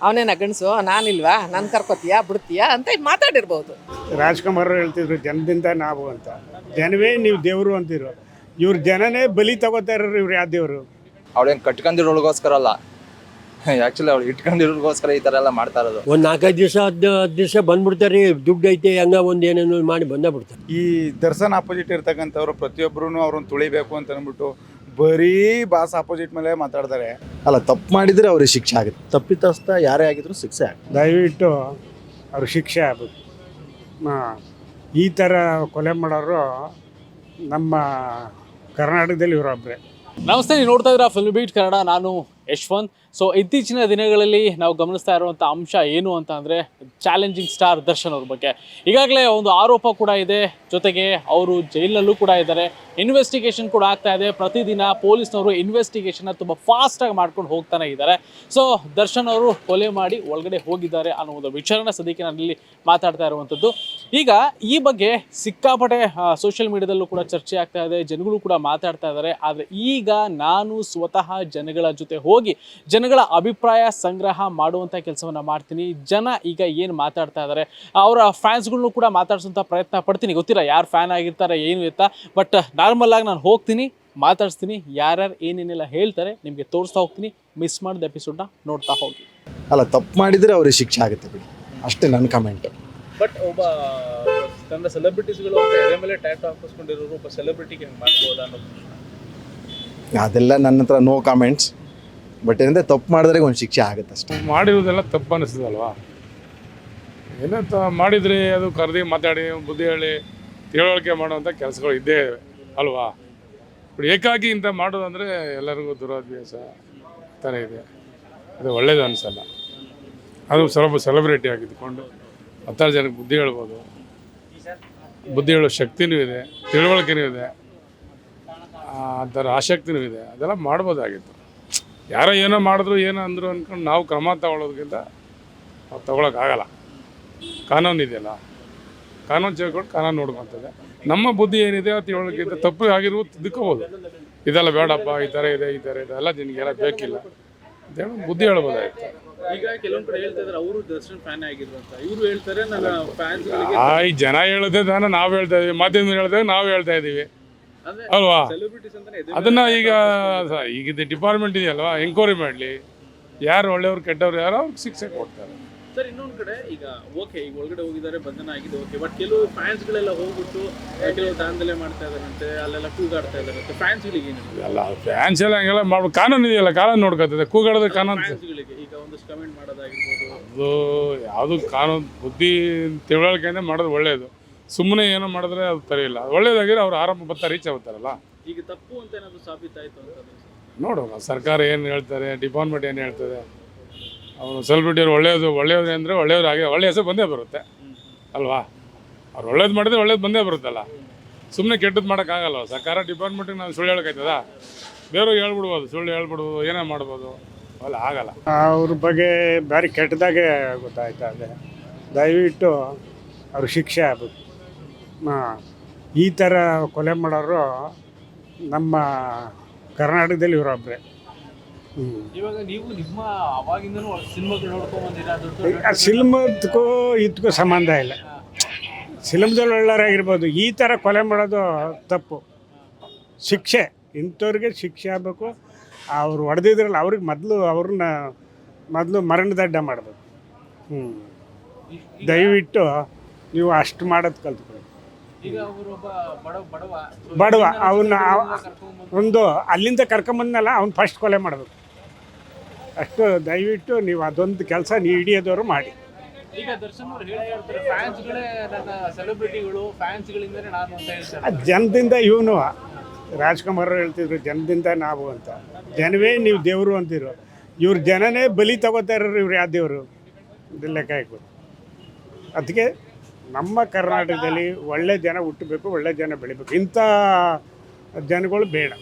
ಅವನೇನ ಗಂಡಸು ನಾನಿಲ್ವಾ, ನಾನು ಕರ್ಕೋತೀಯಾ ಬಿಡ್ತೀಯಾ ಅಂತ ಮಾತಾಡಿರ್ಬೋದು. ರಾಜ್ಕುಮಾರ್ ಹೇಳ್ತಿದ್ರು ಜನದಿಂದ ನಾವು ಅಂತ. ಜನವೇ ನೀವು ದೇವರು ಅಂತಿರು. ಇವ್ರ ಜನನೇ ಬಲಿ ತಗೋತಾ ಇರೋರು. ಇವ್ರು ಯಾವ ದೇವರು? ಅವಳೇನು ಕಟ್ಕೊಂಡಿರೋಳಿಗೋಸ್ಕರ ಅಲ್ಲ, ಆ್ಯಕ್ಚುಲಿ ಅವ್ಳು ಇಟ್ಕೊಂಡಿರೋಳಿಗೋಸ್ಕರ ಈ ಥರ ಎಲ್ಲ ಮಾಡ್ತಾ ಇರೋದು. ಒಂದು 4-5 ದಿವಸ 10 ದಿವಸ ಬಂದ್ಬಿಡ್ತಾರೆ, ದುಡ್ಡು ಐತೆ ಹಂಗ ಒಂದು ಏನೇನೋ ಮಾಡಿ ಬಿಡ್ತಾರೆ. ಈ ದರ್ಶನ್ ಆಪೋಸಿಟ್ ಇರ್ತಕ್ಕಂಥವ್ರು ಪ್ರತಿಯೊಬ್ಬರೂ ಅವ್ರನ್ನ ತುಳಿಬೇಕು ಅಂತ ಅಂದ್ಬಿಟ್ಟು ಬರೀ ಬಾಸ್ ಆಪೋಸಿಟ್ ಮೇಲೆ ಮಾತಾಡ್ತಾರೆ. ಅಲ್ಲ, ತಪ್ಪು ಮಾಡಿದರೆ ಅವ್ರಿಗೆ ಶಿಕ್ಷೆ ಆಗುತ್ತೆ. ತಪ್ಪಿತಸ್ಥ ಯಾರೇ ಆಗಿದ್ರು ಶಿಕ್ಷೆ ಆಗುತ್ತೆ. ದಯವಿಟ್ಟು ಅವ್ರ ಶಿಕ್ಷೆ ಆಗ್ಬೇಕು. ಈ ಥರ ಕೊಲೆ ಮಾಡೋರು ನಮ್ಮ ಕರ್ನಾಟಕದಲ್ಲಿ ಇವರೊಬ್ಬರೇ. ನಮಸ್ತೆ, ನೀವು ನೋಡ್ತಾ ಇದ್ದೀರಾ ಫಿಲ್ಮ್ ಬೀಟ್ ಕನ್ನಡ. ನಾನು ಯಶ್ವಂತ್. ಸೊ ಇತ್ತೀಚಿನ ದಿನಗಳಲ್ಲಿ ನಾವು ಗಮನಿಸ್ತಾ ಇರುವಂಥ ಅಂಶ ಏನು ಅಂತ ಅಂದರೆ ಚಾಲೆಂಜಿಂಗ್ ಸ್ಟಾರ್ ದರ್ಶನ್ ಅವ್ರ ಬಗ್ಗೆ ಈಗಾಗಲೇ ಒಂದು ಆರೋಪ ಕೂಡ ಇದೆ. ಜೊತೆಗೆ ಅವರು ಜೈಲಲ್ಲೂ ಕೂಡ ಇದ್ದಾರೆ. ಇನ್ವೆಸ್ಟಿಗೇಷನ್ ಕೂಡ ಆಗ್ತಾ ಇದೆ. ಪ್ರತಿದಿನ ಪೊಲೀಸ್ನವರು ಇನ್ವೆಸ್ಟಿಗೇಷನ್ನ ತುಂಬ ಫಾಸ್ಟಾಗಿ ಮಾಡ್ಕೊಂಡು ಹೋಗ್ತಾನೆ ಇದ್ದಾರೆ. ಸೊ ದರ್ಶನ್ ಅವರು ಕೊಲೆ ಮಾಡಿ ಒಳಗಡೆ ಹೋಗಿದ್ದಾರೆ ಅನ್ನೋ ಒಂದು ವಿಚಾರನ ಸದ್ಯಕ್ಕೆ ನಾನಿಲ್ಲಿ ಮಾತಾಡ್ತಾ ಇರುವಂಥದ್ದು. ಈಗ ಈ ಬಗ್ಗೆ ಸಿಕ್ಕಾಪಟ್ಟೆ ಸೋಷಿಯಲ್ ಮೀಡಿಯಾದಲ್ಲೂ ಕೂಡ ಚರ್ಚೆ ಆಗ್ತಾ ಇದೆ, ಜನಗಳು ಕೂಡ ಮಾತಾಡ್ತಾ ಇದ್ದಾರೆ. ಆದರೆ ಈಗ ನಾನು ಸ್ವತಃ ಜನಗಳ ಜೊತೆ ಹೋಗಿ ಜನಗಳ ಅಭಿಪ್ರಾಯ ಸಂಗ್ರಹ ಮಾಡುವಂಥ ಕೆಲಸವನ್ನು ಮಾಡ್ತೀನಿ. ಜನ ಈಗ ಏನು ಮಾತಾಡ್ತಾ ಇದ್ದಾರೆ, ಅವರ ಫ್ಯಾನ್ಸ್ಗಳನ್ನೂ ಕೂಡ ಮಾತಾಡ್ಸೋಂಥ ಪ್ರಯತ್ನ ಪಡ್ತೀನಿ. ಗೊತ್ತಿಲ್ಲ ಯಾರು ಫ್ಯಾನ್ ಆಗಿರ್ತಾರೆ ಏನು ಎತ್ತಾ, ಬಟ್ ನಾರ್ಮಲ್ ಆಗಿ ನಾನು ಹೋಗ್ತೀನಿ, ಮಾತಾಡ್ತೀನಿ, ಯಾರ್ಯಾರು ಏನೇನೆಲ್ಲ ಹೇಳ್ತಾರೆ ನಿಮಗೆ ತೋರಿಸ್ತಾ ಹೋಗ್ತೀನಿ. ಮಿಸ್ ಮಾಡಿದ ಎಪಿಸೋಡ್ನ ನೋಡ್ತಾ ಹೋಗಿ. ಅಲ್ಲ, ತಪ್ಪು ಮಾಡಿದರೆ ಅವ್ರಿಗೆ ಶಿಕ್ಷೆ ಆಗುತ್ತೆ ಬಿಡಿ, ಅಷ್ಟೇ ನನ್ನ ಕಮೆಂಟ್. ಬಟ್ ಒಬ್ಬ ಕನ್ನಡ ಸೆಲೆಬ್ರಿಟೀಸ್ಗಳು ಎದೆ ಮೇಲೆ ಟ್ಯಾಟೂ ಹಾಕಿಸ್ಕೊಂಡಿರೋರು ಒಬ್ಬ ಸೆಲೆಬ್ರಿಟಿಗೆ ಮಾಡ್ಬೋದಾ ಅನ್ನೋದು ಅದೆಲ್ಲ ನನ್ನ ಹತ್ರ ನೋ ಕಾಮೆಂಟ್ಸ್. ಬಟ್ ಏನಂದರೆ ತಪ್ಪು ಮಾಡಿದ್ರೆ ಒಂದು ಶಿಕ್ಷೆ ಆಗುತ್ತೆ ಅಷ್ಟೇ. ಮಾಡಿರೋದೆಲ್ಲ ತಪ್ಪು ಅನ್ನಿಸ್ತದಲ್ವಾ? ಏನೋ ಮಾಡಿದರೆ ಅದು ಕರೆದಿ ಮಾತಾಡಿ ಬುದ್ಧಿ ಹೇಳಿ ತಿಳುವಳಿಕೆ ಮಾಡುವಂಥ ಕೆಲಸಗಳು ಇದ್ದೇ ಇವೆ ಅಲ್ವಾ? ಬಟ್ ಏಕಾಗಿ ಇಂಥ ಮಾಡೋದಂದರೆ ಎಲ್ಲರಿಗೂ ದುರಾಭ್ಯಾಸ ಥರ ಇದೆ. ಅದು ಒಳ್ಳೇದು ಅನಿಸಲ್ಲ. ಅದು ಸ್ವಲ್ಪ ಸೆಲೆಬ್ರಿಟಿ ಆಗಿದ್ದುಕೊಂಡು 10 ಜನಕ್ಕೆ ಬುದ್ಧಿ ಹೇಳ್ಬೋದು. ಬುದ್ಧಿ ಹೇಳೋ ಶಕ್ತಿನೂ ಇದೆ, ತಿಳುವಳಿಕೆನೂ ಇದೆ, ಅದರ ಆಸಕ್ತಿನೂ ಇದೆ. ಅದೆಲ್ಲ ಮಾಡ್ಬೋದಾಗಿತ್ತು. ಯಾರೋ ಏನೋ ಮಾಡಿದ್ರು ಏನೋ ಅಂದರು ಅಂದ್ಕೊಂಡು ನಾವು ಕ್ರಮ ತಗೊಳ್ಳೋದಕ್ಕಿಂತ ನಾವು ತೊಗೊಳಕ್ಕಾಗಲ್ಲ. ಕಾನೂನು ಇದೆಯಲ್ಲ, ಕಾನೂನು ಸೇರ್ಕೊಂಡು ಕಾನೂನು ನೋಡ್ಕೊತದೆ. ನಮ್ಮ ಬುದ್ಧಿ ಏನಿದೆ ಅದು ತಿಳುವಳಿಕೆಯಿಂದ ತಪ್ಪು ಆಗಿರ್ಬೋದು, ತಿದ್ಕೋಬೋದು. ಇದೆಲ್ಲ ಬೇಡಪ್ಪ, ಈ ಥರ ಇದೆ ಎಲ್ಲ ನಿನಗೆಲ್ಲ ಬೇಕಿಲ್ಲ ಅಂತೇಳಿ ಬುದ್ಧಿ ಹೇಳ್ಬೋದಾಗಿತ್ತು. ಈಗ ಕೆಲವೊಂದು ಕಡೆ ಹೇಳ್ತಾ ಇದ್ದಾರೆ ಅವರು ದರ್ಶನ್ ಫ್ಯಾನ್ ಆಗಿದ್ರು ಅಂತ. ಇವರು ಹೇಳ್ತಾರೆ ನನ್ನ ಫ್ಯಾನ್ಸ್ ಈ ಜನ ಹೇಳದೆ ತಾನೆ ನಾವು ಹೇಳ್ತಾ ಇದೀವಿ, ಮಾಧ್ಯಮ ಹೇಳ್ತೇವೆ, ನಾವು ಹೇಳ್ತಾ ಇದ್ದೀವಿ ಅಲ್ವಾ? ಅದನ್ನ ಈಗ ಡಿಪಾರ್ಟ್ಮೆಂಟ್ ಇದೆಯಲ್ವಾ, ಎಂಕ್ವೈರಿ ಮಾಡಲಿ. ಯಾರು ಒಳ್ಳೆಯವ್ರು ಕೆಟ್ಟವ್ರು ಯಾರೋ ಅವ್ರಿಗೆ ಶಿಕ್ಷೆ ಕೊಡ್ತಾರೆ. ಸರ್, ಇನ್ನೊಂದು ಕಡೆ ಈಗ ಓಕೆ, ಈಗ ಒಳಗಡೆ ಹೋಗಿದ್ದಾರೆ, ಬಂಧನ ಆಗಿದೆ, ಓಕೆ. ಬಟ್ ಕೆಲವು ಫ್ಯಾನ್ಸ್ಗಳೆಲ್ಲ ಹೋಗ್ಬಿಟ್ಟು ಕೆಲವು ದಾಂಧಲೆ ಮಾಡ್ತಾ ಇದಾರಂತೆ, ಅಲ್ಲೆಲ್ಲ ಕೂಗಾಡ್ತಾ ಇದಾರಂತೆ. ಫ್ಯಾನ್ಸ್ಗಳಿಗೆ ಏನು ಅಲ್ಲ, ಫ್ಯಾನ್ಸ್ ಎಲ್ಲ ಹಂಗೆಲ್ಲ ಮಾಡ್ಬೇಕು. ಕಾನೂನು ಇದೆಯಲ್ಲ, ಕಾನೂನು ನೋಡ್ಕೊತದೆ. ಕೂಗಾಡೋದು ಕಾನೂನು. ಫ್ಯಾನ್ಸ್ಗಳಿಗೆ ಈಗ ಒಂದಷ್ಟು ಕಮೆಂಟ್ ಮಾಡೋದಾಗಿರ್ಬೋದು, ಅದು ಯಾವುದು ಕಾನೂನು ಬುದ್ಧಿ ತಿಳುವಳಿಕೆಯಿಂದ ಮಾಡೋದು ಒಳ್ಳೆಯದು. ಸುಮ್ಮನೆ ಏನೋ ಮಾಡಿದ್ರೆ ಅದು ಸರಿಯಿಲ್ಲ. ಒಳ್ಳೇದಾಗಿದ್ರೆ ಅವ್ರು ಆರಂಭ ರೀಚ್ ಆಗುತ್ತಾರಲ್ಲ. ಈಗ ತಪ್ಪು ಅಂತ ಏನಾದರೂ ಸಾಬೀತಾಯಿತು ಅಂತ ನೋಡೋಣ ಸರ್ಕಾರ ಏನು ಹೇಳ್ತಾರೆ, ಡಿಪಾರ್ಟ್ಮೆಂಟ್ ಏನು ಹೇಳ್ತದೆ. ಅವರು ಸೆಲೆಬ್ರಿಟಿಯವ್ರು ಒಳ್ಳೆಯದು ಅಂದರೆ ಒಳ್ಳೆಯವ್ರಾಗಿ ಒಳ್ಳೆಯ ಹೆಸರು ಬಂದೇ ಬರುತ್ತೆ ಅಲ್ವಾ? ಅವ್ರು ಒಳ್ಳೇದು ಮಾಡಿದ್ರೆ ಒಳ್ಳೇದು ಬಂದೇ ಬರುತ್ತಲ್ಲ. ಸುಮ್ಮನೆ ಕೆಟ್ಟದ್ದು ಮಾಡೋಕ್ಕಾಗಲ್ಲ. ಸರ್ಕಾರ ಡಿಪಾರ್ಟ್ಮೆಂಟಿಗೆ ನಾವು ಸುಳ್ಳು ಹೇಳೋಕ್ಕಾಯ್ತದ? ಬೇರೆಯವ್ರಿಗೆ ಹೇಳ್ಬಿಡ್ಬೋದು, ಸುಳ್ಳು ಹೇಳ್ಬಿಡ್ಬೋದು, ಏನೇ ಮಾಡ್ಬೋದು. ಅಲ್ಲ, ಆಗಲ್ಲ. ಅವ್ರ ಬಗ್ಗೆ ಭಾರಿ ಕೆಟ್ಟದಾಗೆ ಗೊತ್ತಾಯ್ತಾ ಇದೆ. ದಯವಿಟ್ಟು ಅವ್ರ ಶಿಕ್ಷೆ ಆಗ್ಬೇಕು. ಈ ಥರ ಕೊಲೆ ಮಾಡೋರು ನಮ್ಮ ಕರ್ನಾಟಕದಲ್ಲಿ ಇವರೊಬ್ಬರೇ. ಇವಾಗ ನೀವು ನಿಮ್ಮ ಅವಾಗಿಂದನೂ ಸಿನಿಮಾಗಳು ನೋಡ್ಕೊಂಡ್ಬಂದಿರ. ಸಿನಿಮಾದಕ್ಕೂ ಇದಕ್ಕೂ ಸಂಬಂಧ ಇಲ್ಲ. ಸಿನಿಮಾದಲ್ಲಿ ಒಳ್ಳೆಯವರಾಗಿರ್ಬೋದು, ಈ ಥರ ಕೊಲೆ ಮಾಡೋದು ತಪ್ಪು. ಶಿಕ್ಷೆ ಇಂಥವ್ರಿಗೆ ಶಿಕ್ಷೆ ಆಗಬೇಕು. ಅವ್ರು ಹೊಡೆದಿದ್ರಲ್ಲ ಅವ್ರಿಗೆ ಮೊದಲು ಮರಣದಂಡ ಮಾಡಬೇಕು. ದಯವಿಟ್ಟು ನೀವು ಅಷ್ಟು ಮಾಡೋದು ಕಲ್ತ್ಕೊಳ್ಳಿ. ಬಡವ ಅವನ್ನ ಒಂದು ಅಲ್ಲಿಂದ ಕರ್ಕೊಂಬಂದಲ್ಲ, ಅವ್ನು ಫಸ್ಟ್ ಕೊಲೆ ಮಾಡಬೇಕು. ಅಷ್ಟು ದಯವಿಟ್ಟು ನೀವು ಅದೊಂದು ಕೆಲಸ ಹಿಡಿಯೋದವರು ಮಾಡಿ. ಈಗ ದರ್ಶನ್ ಅವರು ಹೇಳ್ತಾರೆ ಫ್ಯಾನ್ಸ್ಗಳೇ ನನ್ನ ಸೆಲೆಬ್ರಿಟಿಗಳು, ಫ್ಯಾನ್ಸ್ಗಳಿಂದಲೇ ನಾನು ಅಂತ ಹೇಳ್ತಾರೆ. ಜನದಿಂದ ಇವನು ರಾಜ್ಕುಮಾರ್ ಹೇಳ್ತಿದ್ರು ಜನದಿಂದ ನಾವು ಅಂತ. ಜನವೇ ನೀವು ದೇವರು ಅಂತಿರು. ಇವ್ರ ಜನನೇ ಬಲಿ ತಗೋತಾ ಇರೋರು. ಇವ್ರು ಯಾವ ದೇವರು? ಇದು ಲೆಕ್ಕ ಹಾಕ್ಬೋದು. ಅದಕ್ಕೆ ನಮ್ಮ ಕರ್ನಾಟಕದಲ್ಲಿ ಒಳ್ಳೆ ಜನ ಹುಟ್ಟಬೇಕು, ಒಳ್ಳೆ ಜನ ಬೆಳಿಬೇಕು. ಇಂಥ ಜನಗಳು ಬೇಡ.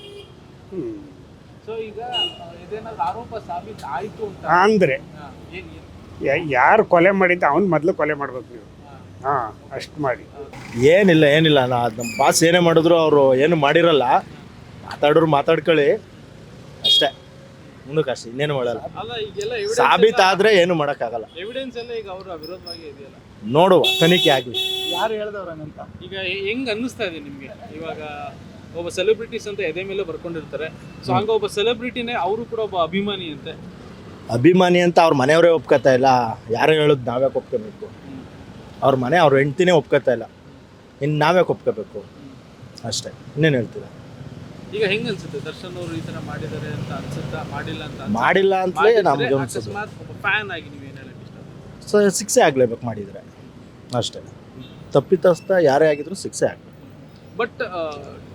ಅಂದರೆ ಯಾರು ಕೊಲೆ ಮಾಡಿದ್ದ ಅವ್ನು ಮೊದಲು ಕೊಲೆ ಮಾಡ್ಬೇಕು ನೀವು. ಅಷ್ಟು ಮಾಡಿ. ಏನಿಲ್ಲ ನಮ್ಮ ಬಾಸ್ ಏನೇ ಮಾಡಿದ್ರು ಅವರು ಏನು ಮಾಡಿರಲ್ಲ. ಮಾತಾಡೋರು ಮಾತಾಡ್ಕೊಳ್ಳಿ ಅಷ್ಟೇ. ಮುಂದಕ್ಕೆ ಅಷ್ಟೇ, ಇನ್ನೇನು ಮಾಡಲ್ಲ. ಅಲ್ಲ ಈಗೆಲ್ಲ ಸಾಬೀತಾದ್ರೆ ಏನು ಮಾಡೋಕ್ಕಾಗಲ್ಲ. ಎವಿಡೆನ್ಸ್ ಎಲ್ಲ ಈಗ ಅವರ ವಿರೋಧವಾಗಿ ಇದೆಯಲ್ಲ, ನೋಡುವ, ತನಿಖೆ ಆಗಲಿ. ಯಾರು ಹೇಳ್ದವ್ರಂತ ಈಗ ಹೆಂಗ್ ಅನ್ನಿಸ್ತಾ ಇದೆ ನಿಮ್ಗೆ? ಇವಾಗ ಒಬ್ಬ ಸೆಲೆಬ್ರಿಟೀಸ್ ಅಂತ ಎದೆ ಮೇಲೆ ಬರ್ಕೊಂಡಿರ್ತಾರೆ, ಸೊ ಹಂಗ ಒಬ್ಬ ಸೆಲೆಬ್ರಿಟಿನೇ ಅವರು ಕೂಡ ಒಬ್ಬ ಅಭಿಮಾನಿ ಅಂತೆ. ಅಭಿಮಾನಿ ಅಂತ ಅವ್ರ ಮನೆಯವರೇ ಒಪ್ಕೋತಾ ಇಲ್ಲ, ಯಾರು ಹೇಳೋದು ನಾವೇ ಒಪ್ಕೋಬೇಕು. ಅವ್ರ ಮನೆ ಅವ್ರ ಹೆಂಡ್ತಿನೇ ಒಪ್ಕೋತಾ ಇಲ್ಲ, ಇನ್ನು ನಾವೇ ಒಪ್ಕೋಬೇಕು ಅಷ್ಟೇ, ಇನ್ನೇನು ಹೇಳ್ತೀರಾ? ಈಗ ಹೆಂಗ್ ಅನ್ಸುತ್ತೆ ದರ್ಶನ್ ಅವರು ಈ ತರ ಮಾಡಿದ್ದಾರೆ ಅಂತ ಅನ್ಸುತ್ತಾ, ಮಾಡಿಲ್ಲ ಅಂತ ಮಾಡಿಲ್ಲ ಅಂತಲೇ ನಮ್ಗೆ ಅನ್ಸೋದು. ಅಕಸ್ಮಾತ್ ಒಬ್ಬ ಫ್ಯಾನ್ ಆಗಿ ನೀವು ಏನ್ ಹೇಳಕ್ ಇಷ್ಟ? ಸೊ ಶಿಕ್ಷೆ ಆಗಲೇಬೇಕು ಮಾಡಿದರೆ ಅಷ್ಟೇ. ತಪ್ಪಿತಸ್ಥ ಯಾರೇ ಆಗಿದ್ರು ಶಿಕ್ಷೆ ಆಗಬೇಕು. ಬಟ್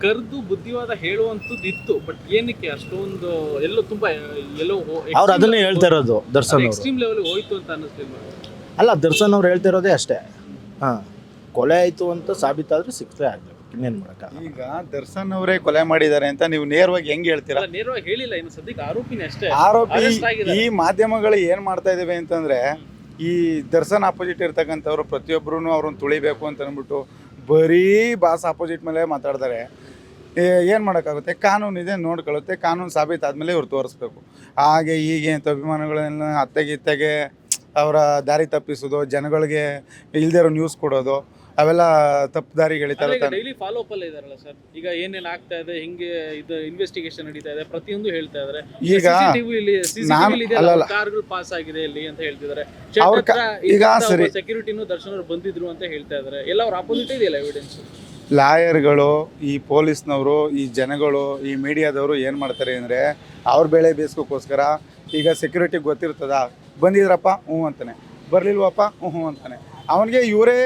ಕರ್ದು ಬುದ್ಧಿವಾದ ಹೇಳುವಂಥದ್ದು ಇತ್ತು, ಬಟ್ ಏನಕ್ಕೆ ಅಷ್ಟೊಂದು ಎಲ್ಲೋ ತುಂಬಾ ಎಲ್ಲೋ ಅವ್ರು ಅದನ್ನೇ ಹೇಳ್ತಾ ಇರೋದು ದರ್ಶನ್ ಅವರು. ಎಕ್ಸ್ಟ್ರೀಮ್ ಲೆವೆಲ್ ಹೋಯ್ತು ಅಂತ ಅನ್ನಿಸ್ಲಿಲ್ವಾ? ಅಲ್ಲ, ದರ್ಶನ್ ಅವ್ರು ಹೇಳ್ತಾ ಇರೋದೇ ಅಷ್ಟೇ. ಹಾಂ, ಕೊಲೆ ಆಯಿತು ಅಂತ ಸಾಬೀತಾದ್ರೆ ಶಿಕ್ಷೆ ಆಗಬೇಕು, ಇನ್ನೇನು ಮಾಡೋಕ್ಕಾಗಲ್ಲ. ಈಗ ದರ್ಶನ್ ಅವರೇ ಕೊಲೆ ಮಾಡಿದ್ದಾರೆ ಅಂತ ನೀವು ನೇರವಾಗಿ ಹೆಂಗ್ ಹೇಳ್ತೀರಾ? ಅಲ್ಲ, ನೇರವಾಗಿ ಹೇಳಿಲ್ಲ, ಇನ್ನು ಸದ್ಯಕ್ಕೆ ಆರೋಪಿನೇ ಅಷ್ಟೇ. ಆರೋಪಿ Arrest ಆಗಿದ್ದಾರೆ. ಈ ಮಾಧ್ಯಮಗಳು ಏನ್ ಮಾಡ್ತಾ ಇದಾವೆ ಅಂತಂದ್ರೆ, ಈ ದರ್ಶನ್ ಆಪೋಸಿಟ್ ಇರ್ತಕ್ಕಂಥವ್ರು ಪ್ರತಿಯೊಬ್ಬರೂ ಅವ್ರನ್ನ ತುಳಿಬೇಕು ಅಂತ ಅಂದ್ಬಿಟ್ಟು ಬರೀ ಬಾಸ್ ಆಪೋಸಿಟ್ ಮೇಲೆ ಮಾತಾಡ್ತಾರೆ. ಏನು ಮಾಡೋಕ್ಕಾಗುತ್ತೆ? ಕಾನೂನಿದೆ, ನೋಡ್ಕೊಳ್ಳುತ್ತೆ. ಕಾನೂನು ಸಾಬೀತಾದ್ಮೇಲೆ ಇವ್ರು ತೋರಿಸ್ಬೇಕು. ಹಾಗೆ ಹೀಗೆ ಅಂತ ಅಭಿಮಾನಿಗಳನ್ನ ಅತ್ತೆಗೆ ಅವರ ದಾರಿ ತಪ್ಪಿಸೋದು, ಜನಗಳಿಗೆ ಇಲ್ದೇ ಇರೋ ನ್ಯೂಸ್ ಕೊಡೋದು, ಅವೆಲ್ಲ ತಪ್ಪು ದಾರಿಗೆ ಎಳಿತಾರೆ. ಡೈಲಿ ಫಾಲೋ ಅಪ್ ಅಲ್ಲೇ ಇದಾರಲ್ಲ ಸರ್. ಈಗ ಏನೇನ್ ಆಗ್ತಾ ಇದೆ, ಹಿಂಗೆ ಇದು ಇನ್ವೆಸ್ಟಿಗೇಷನ್ ನಡೀತಾ ಇದೆ, ಪ್ರತಿಯೊಂದು ಹೇಳ್ತಾ ಇದಾರೆ. ಈಗ ಕಾರ್ಗಳು ಪಾಸ್ ಆಗಿದೆ ಇಲ್ಲಿ ಅಂತ ಹೇಳ್ತಿದ್ದಾರೆ. ಈಗ ಸರಿ, ಸೆಕ್ಯೂರಿಟಿನೂ ದರ್ಶನ್ ಅವರು ಬಂದಿದ್ರು ಅಂತ ಹೇಳ್ತಾ ಇದಾರೆ. ಎಲ್ಲ ಅವ್ರ ಆಪೋಸಿಟ್ ಇದೆಯಲ್ಲ ಎವಿಡೆನ್ಸ್. ಲಾಯರ್ಗಳು, ಈ ಪೊಲೀಸ್ನವರು, ಈ ಜನಗಳು, ಈ ಮೀಡಿಯಾದವರು ಏನು ಮಾಡ್ತಾರೆ ಅಂದರೆ, ಅವ್ರ ಬೆಳೆ ಬೇಯಿಸ್ಕೋಕ್ಕೋಸ್ಕರ ಈಗ ಸೆಕ್ಯೂರಿಟಿಗೆ ಗೊತ್ತಿರ್ತದ, ಬಂದಿದ್ರಪ್ಪ ಹ್ಞೂ ಅಂತಾನೆ, ಬರಲಿಲ್ವಪ್ಪ ಹ್ಞೂ ಅಂತಾನೆ. ಅವನಿಗೆ ಇವರೇ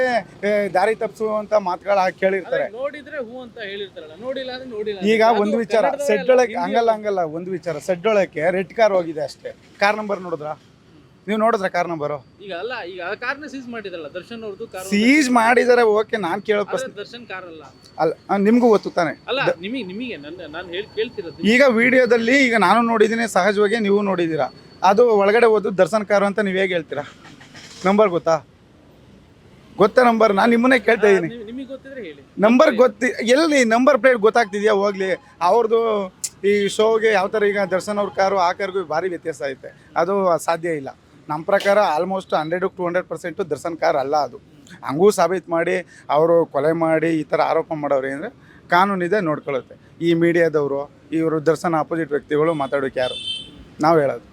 ದಾರಿ ತಪ್ಪಿಸುವಂತ ಮಾತುಗಳು ಕೇಳಿರ್ತಾರೆ. ನೋಡಿದ್ರೆ ಹೂ ಅಂತ ಹೇಳಿರ್ತಾರಲ್ಲ, ನೋಡಿಲ್ಲ ಅಂದ್ರೆ ನೋಡಿಲ್ಲ. ಈಗ ಒಂದು ವಿಚಾರ ಸೆಡ್ಡೊಳಕ್ಕೆ ಹಂಗಲ್ಲ ಒಂದು ವಿಚಾರ ಸೆಡ್ಡೊಳಕ್ಕೆ ರೆಡ್ ಕಾರ್ ಹೋಗಿದೆ ಅಷ್ಟೇ. ಕಾರ್ ನಂಬರ್ ನೋಡಿದ್ರಾ ನೀವು? ನೋಡಿದ್ರ ಕಾರ್ ನಂಬರು? ಈಗ ಅಲ್ಲ, ಈಗ ಕಾರ್ನ ಸೀಸ್ ಮಾಡಿದ್ರಲ್ಲ ದರ್ಶನ್ ಅವ್ರದ್ದು ಕಾರ್. ಸೀಸ್ ಮಾಡಿದಾರೆ, ಓಕೆ. ನಾನು ಕೇಳೋ ಪ್ರಶ್ನೆ, ದರ್ಶನ್ ಕಾರ್ ಅಲ್ಲ ಅಲ್ಲ ನಿಮ್ಗೂ ಗೊತ್ತು ತಾನೆ? ಅಲ್ಲ, ನಿಮಗೆ ನಾನು ಕೇಳ್ತಿರೋದು. ಈಗ ವಿಡಿಯೋದಲ್ಲಿ ಈಗ ನಾನು ನೋಡಿದ್ದೀನಿ, ಸಹಜವಾಗಿ ನೀವು ನೋಡಿದ್ದೀರಾ. ಅದು ಒಳಗಡೆ ಹೋದ್ದು ದರ್ಶನ್ ಕಾರು ಅಂತ ನೀವು ಹೇಗೆ ಹೇಳ್ತೀರಾ? ನಂಬರ್ ಗೊತ್ತಾ ನಂಬರ್? ನಾನು ನಿಮ್ಮನ್ನೇ ಕೇಳ್ತಾ ಇದ್ದೀನಿ. ನಿಮಗೆ ಗೊತ್ತಿದ್ರೆ ಹೇಳಿ. ನಂಬರ್ ಎಲ್ಲಿ ನಂಬರ್ ಪ್ಲೇಟ್ ಗೊತ್ತಾಗ್ತಿದ್ಯಾ? ಹೋಗ್ಲಿ, ಅವ್ರದ್ದು ಈ ಶೋಗೆ ಯಾವ ಥರ ಈಗ ದರ್ಶನ್ ಅವ್ರ ಕಾರು ಆ ಕಾರ್ಗೂ ಭಾರಿ ವ್ಯತ್ಯಾಸ ಐತೆ. ಅದು ಸಾಧ್ಯ ಇಲ್ಲ. ನಮ್ಮ ಪ್ರಕಾರ ಆಲ್ಮೋಸ್ಟ್ 100% ದರ್ಶನ್ ಕಾರ್ ಅಲ್ಲ ಅದು. ಹಂಗೂ ಸಾಬೀತು ಮಾಡಿ ಅವರು ಕೊಲೆ ಮಾಡಿ ಈ ಥರ ಆರೋಪ ಮಾಡೋರು ಅಂದರೆ ಕಾನೂನಿದೆ, ನೋಡ್ಕೊಳ್ಳುತ್ತೆ. ಈ ಮೀಡಿಯಾದವರು, ಇವರು ದರ್ಶನ್ ಆಪೋಸಿಟ್ ವ್ಯಕ್ತಿಗಳು ಮಾತಾಡೋಕೆ ಯಾರು? ನಾವು ಹೇಳೋದು